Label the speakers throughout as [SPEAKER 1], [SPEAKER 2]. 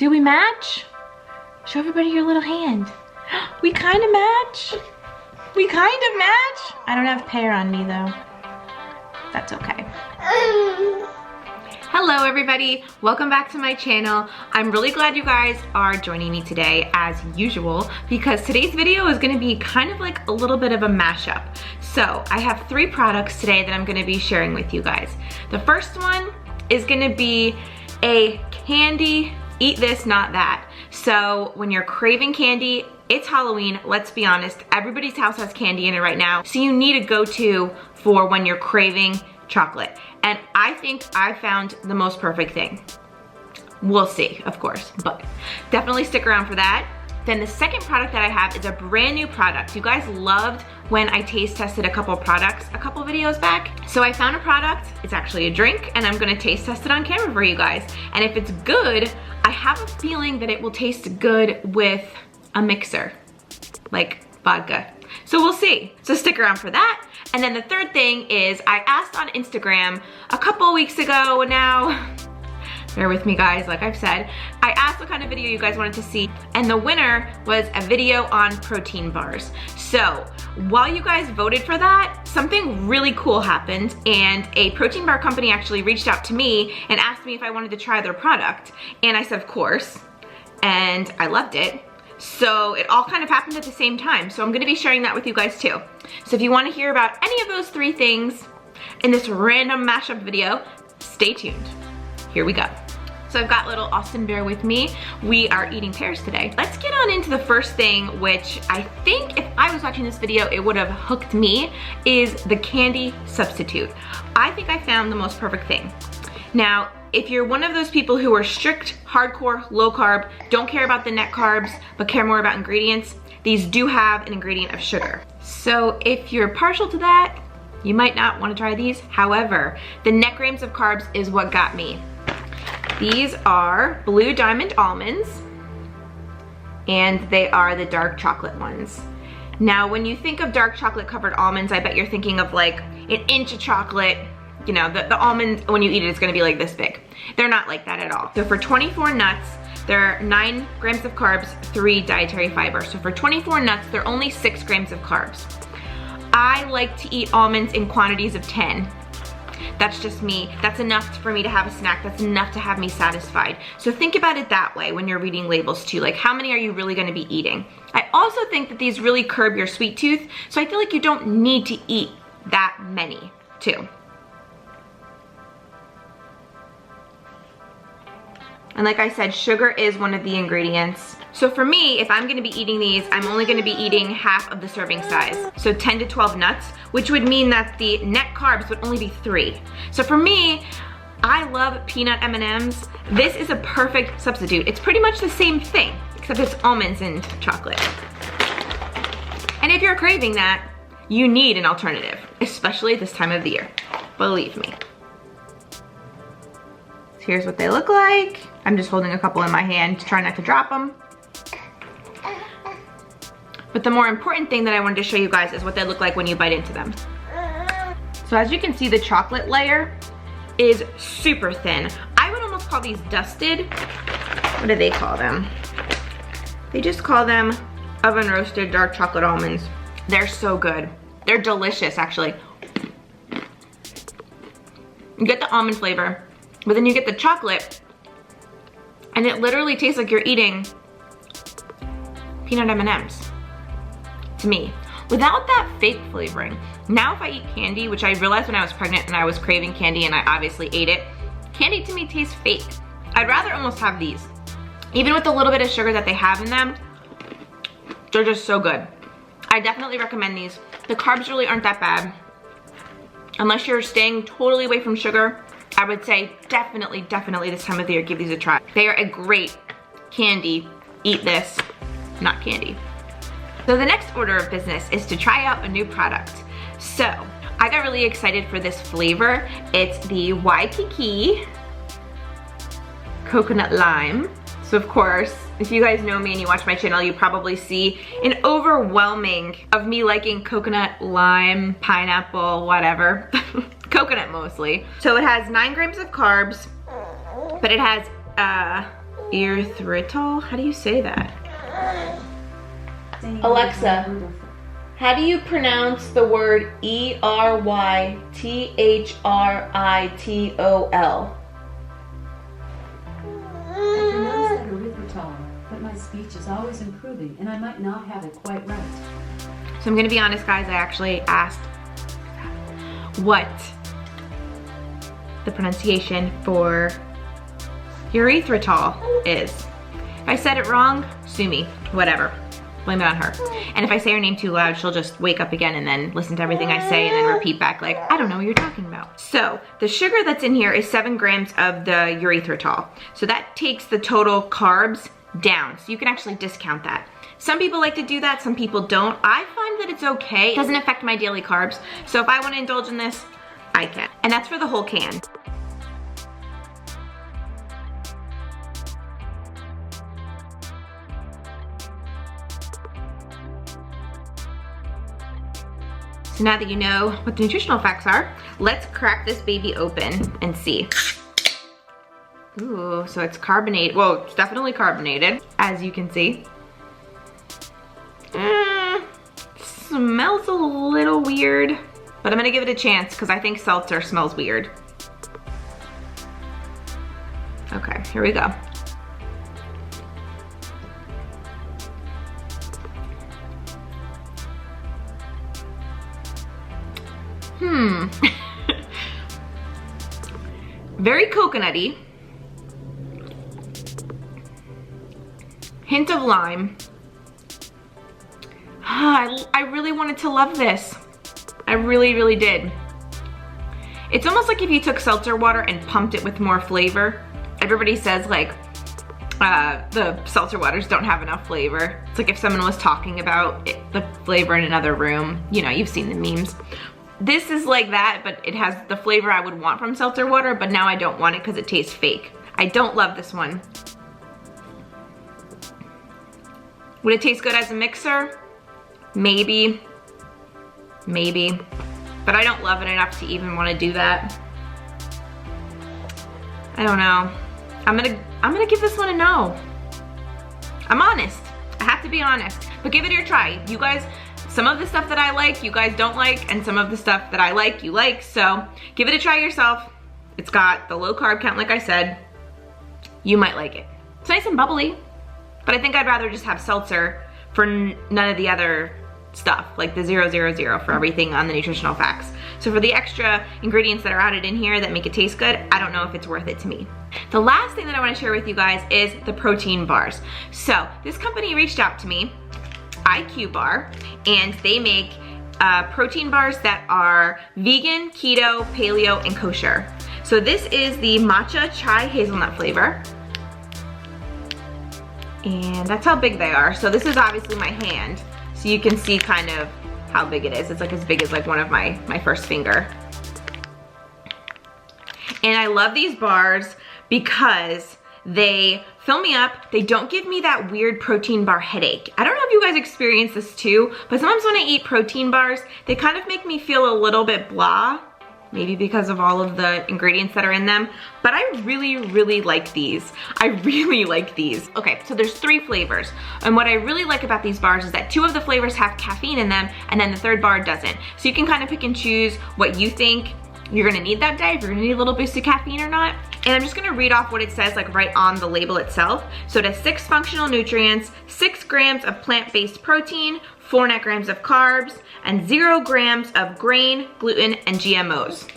[SPEAKER 1] Do we match? Show everybody your little hand. We kind of match. We kind of match. I don't have pear on me though. That's okay. Hello everybody, welcome back to my channel. I'm really glad you guys are joining me today as usual because today's video is gonna be kind of like a little bit of a mashup. So I have 3 products today that I'm gonna be sharing with you guys. The first one is gonna be a candy, eat this, not that. So when you're craving candy, it's Halloween, let's be honest, everybody's house has candy in it right now. So you need a go-to for when you're craving chocolate. And I think I found the most perfect thing. We'll see, of course, but definitely stick around for that. Then the second product that I have is a brand new product. You guys loved when I taste tested a couple products a couple videos back. So I found a product, it's actually a drink, and I'm gonna taste test it on camera for you guys. And if it's good, I have a feeling that it will taste good with a mixer, like vodka. So we'll see, so stick around for that. And then the third thing is I asked on Instagram a couple weeks ago now, bear with me guys, like I've said, I asked what kind of video you guys wanted to see, and the winner was a video on protein bars. So while you guys voted for that, something really cool happened, and a protein bar company actually reached out to me and asked me if I wanted to try their product. And I said, of course, and I loved it. So it all kind of happened at the same time. So I'm gonna be sharing that with you guys too. So if you wanna hear about any of those 3 things in this random mashup video, stay tuned. Here we go. So I've got little Austin Bear with me. We are eating pears today. Let's get on into the first thing, which I think if I was watching this video, it would have hooked me, is the candy substitute. I think I found the most perfect thing. Now, if you're one of those people who are strict, hardcore, low carb, don't care about the net carbs, but care more about ingredients, these do have an ingredient of sugar. So if you're partial to that, you might not want to try these. However, the net grams of carbs is what got me. These are Blue Diamond almonds, and they are the dark chocolate ones. Now, when you think of dark chocolate covered almonds, I bet you're thinking of like an inch of chocolate. You know, the almond, when you eat it, it's gonna be like this big. They're not like that at all. So for 24 nuts, there are 9 grams of carbs, 3 dietary fiber. So for 24 nuts, there are only 6 grams of carbs. I like to eat almonds in quantities of 10. That's just me. That's enough for me to have a snack. That's enough to have me satisfied. So think about it that way when you're reading labels too. Like, how many are you really gonna be eating? I also think that these really curb your sweet tooth. So I feel like you don't need to eat that many too. And like I said, sugar is one of the ingredients. So for me, if I'm gonna be eating these, I'm only gonna be eating half of the serving size. So 10 to 12 nuts, which would mean that the net carbs would only be 3. So for me, I love peanut M&Ms. This is a perfect substitute. It's pretty much the same thing, except it's almonds and chocolate. And if you're craving that, you need an alternative, especially this time of the year, believe me. So here's what they look like. I'm just holding a couple in my hand to try not to drop them. But the more important thing that I wanted to show you guys is what they look like when you bite into them. So as you can see, the chocolate layer is super thin. I would almost call these dusted. What do they call them? They just call them oven roasted dark chocolate almonds. They're so good. They're delicious, actually. You get the almond flavor, but then you get the chocolate, and it literally tastes like you're eating peanut M&Ms, to me, without that fake flavoring. Now if I eat candy, which I realized when I was pregnant and I was craving candy and I obviously ate it, candy to me tastes fake. I'd rather almost have these. Even with the little bit of sugar that they have in them, they're just so good. I definitely recommend these. The carbs really aren't that bad. Unless you're staying totally away from sugar, I would say definitely this time of the year, give these a try. They are a great candy, eat this, not candy. So the next order of business is to try out a new product. So I got really excited for this flavor. It's the Waikiki coconut lime. So of course, if you guys know me and you watch my channel, you probably see an overwhelming of me liking coconut, lime, pineapple, whatever. Coconut mostly. So it has 9 grams of carbs, but it has erythritol? How do you say that? Alexa, how do you pronounce the word erythritol?
[SPEAKER 2] But my speech is always improving and I might not have it quite right.
[SPEAKER 1] So I'm gonna be honest, guys, I actually asked what the pronunciation for erythritol is. If I said it wrong, sue me, whatever. Blame it on her. And if I say her name too loud, she'll just wake up again and then listen to everything I say and then repeat back like, I don't know what you're talking about. So the sugar that's in here is 7 grams of the erythritol. So that takes the total carbs down. So you can actually discount that. Some people like to do that, some people don't. I find that it's okay. It doesn't affect my daily carbs. So if I want to indulge in this, I can. And that's for the whole can. So now that you know what the nutritional facts are, let's crack this baby open and see. Ooh, so it's carbonated. Well, it's definitely carbonated, as you can see. Smells a little weird, but I'm gonna give it a chance because I think seltzer smells weird. Okay, here we go. Very coconutty. Hint of lime. I really wanted to love this. I really, really did. It's almost like if you took seltzer water and pumped it with more flavor. Everybody says like the seltzer waters don't have enough flavor. It's like if someone was talking about the flavor in another room. You know, you've seen the memes. This is like that, but it has the flavor I would want from seltzer water, but now I don't want it because it tastes fake. I don't love this one. Would it taste good as a mixer? Maybe. Maybe. But I don't love it enough to even want to do that. I don't know. I'm gonna give this one a no. I'm honest. I have to be honest. But give it your try. You guys, some of the stuff that I like, you guys don't like, and some of the stuff that I like, you like. So give it a try yourself. It's got the low carb count, like I said. You might like it. It's nice and bubbly, but I think I'd rather just have seltzer for none of the other stuff, like the 000 for everything on the nutritional facts. So for the extra ingredients that are added in here that make it taste good, I don't know if it's worth it to me. The last thing that I want to share with you guys is the protein bars. So this company reached out to me, IQ Bar, and they make protein bars that are vegan, keto, paleo, and kosher. So this is the Matcha Hazelnut flavor. And that's how big they are. So this is obviously my hand. So you can see kind of how big it is. It's like as big as like one of my first finger. And I love these bars because they fill me up. They don't give me that weird protein bar headache. I don't know if you guys experience this too, but sometimes when I eat protein bars, they kind of make me feel a little bit blah. Maybe because of all of the ingredients that are in them, but I really, really like these. I really like these. Okay, so there's 3 flavors. And what I really like about these bars is that 2 of the flavors have caffeine in them, and then the 3rd bar doesn't. So you can kind of pick and choose what you think you're gonna need that day, if you're gonna need a little boost of caffeine or not. And I'm just gonna read off what it says like right on the label itself. So it has 6 functional nutrients, 6 grams of plant-based protein, 4 net grams of carbs, and 0 grams of grain, gluten, and GMOs.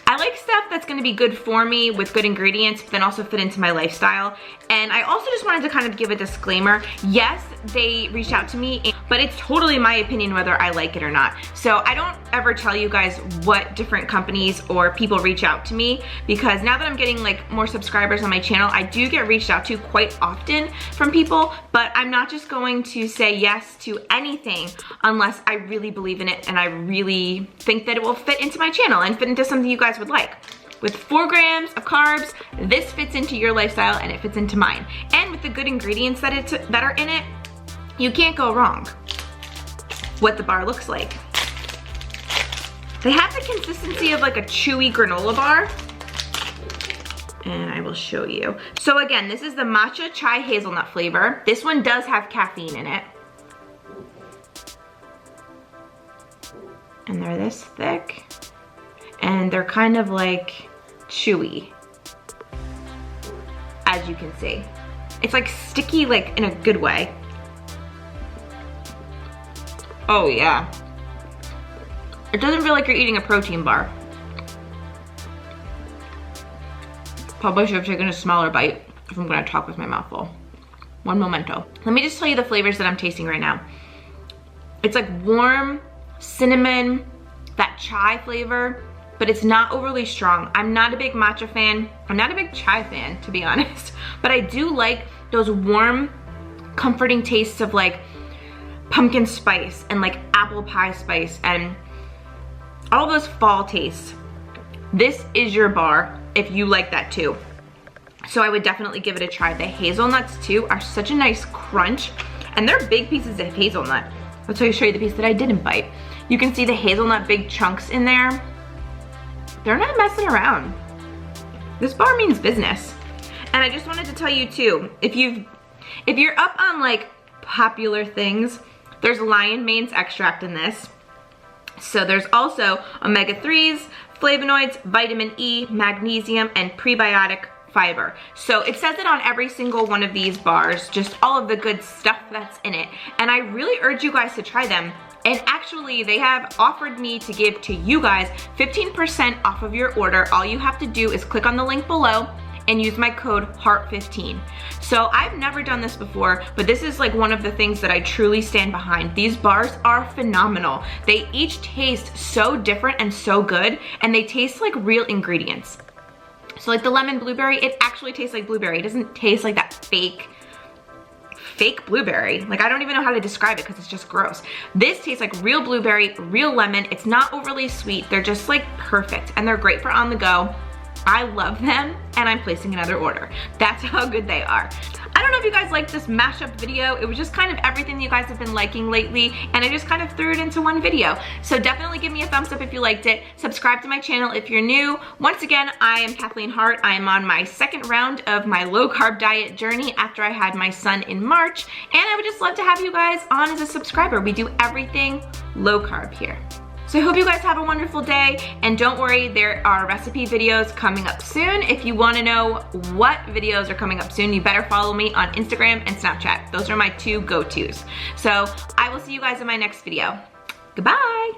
[SPEAKER 1] I like stuff that's gonna be good for me with good ingredients, but then also fit into my lifestyle. And I also just wanted to kind of give a disclaimer. Yes, they reached out to me, but it's totally my opinion whether I like it or not. So I don't ever tell you guys what different companies or people reach out to me, because now that I'm getting like more subscribers on my channel, I do get reached out to quite often from people, but I'm not just going to say yes to anything unless I really believe in it and I really think that it will fit into my channel and fit into something you guys would like. With 4 grams of carbs, this fits into your lifestyle and it fits into mine. And with the good ingredients that are in it, you can't go wrong. What the bar looks like. They have the consistency of like a chewy granola bar. and I will show you. So again, this is the Matcha Chai Hazelnut flavor. This one does have caffeine in it. And they're this thick. And they're kind of like chewy, as you can see. It's like sticky, like in a good way. Oh yeah. It doesn't feel like you're eating a protein bar. Probably should have taken a smaller bite if I'm gonna talk with my mouth full. One momento. Let me just tell you the flavors that I'm tasting right now. It's like warm cinnamon, that chai flavor, but it's not overly strong. I'm not a big matcha fan. I'm not a big chai fan, to be honest, but I do like those warm, comforting tastes of like pumpkin spice and like apple pie spice and all those fall tastes. This is your bar if you like that too. So I would definitely give it a try. The hazelnuts too are such a nice crunch, and they're big pieces of hazelnut. Let's show you the piece that I didn't bite. You can see the hazelnut big chunks in there. They're not messing around. This bar means business. And I just wanted to tell you too, if you're up on like popular things, there's lion mane's extract in this. So there's also omega-3s, flavonoids, vitamin E, magnesium, and prebiotic fiber. So it says it on every single one of these bars, just all of the good stuff that's in it. And I really urge you guys to try them. And actually, they have offered me to give to you guys 15% off of your order. All you have to do is click on the link below and use my code HART15. So I've never done this before, but this is like one of the things that I truly stand behind. These bars are phenomenal. They each taste so different and so good, and they taste like real ingredients. So like the lemon blueberry, it actually tastes like blueberry. It doesn't taste like that fake blueberry. Like I don't even know how to describe it because it's just gross. This tastes like real blueberry, real lemon. It's not overly sweet. They're just like perfect, and they're great for on the go. I love them, and I'm placing another order. That's how good they are. I don't know if you guys liked this mashup video. It was just kind of everything that you guys have been liking lately, and I just kind of threw it into one video. So definitely give me a thumbs up if you liked it. Subscribe to my channel if you're new. Once again, I am Kathleen Hart. I am on my second round of my low carb diet journey after I had my son in March, and I would just love to have you guys on as a subscriber. We do everything low carb here. So I hope you guys have a wonderful day, and don't worry, there are recipe videos coming up soon. If you wanna know what videos are coming up soon, you better follow me on Instagram and Snapchat. Those are my two go-tos. So I will see you guys in my next video. Goodbye.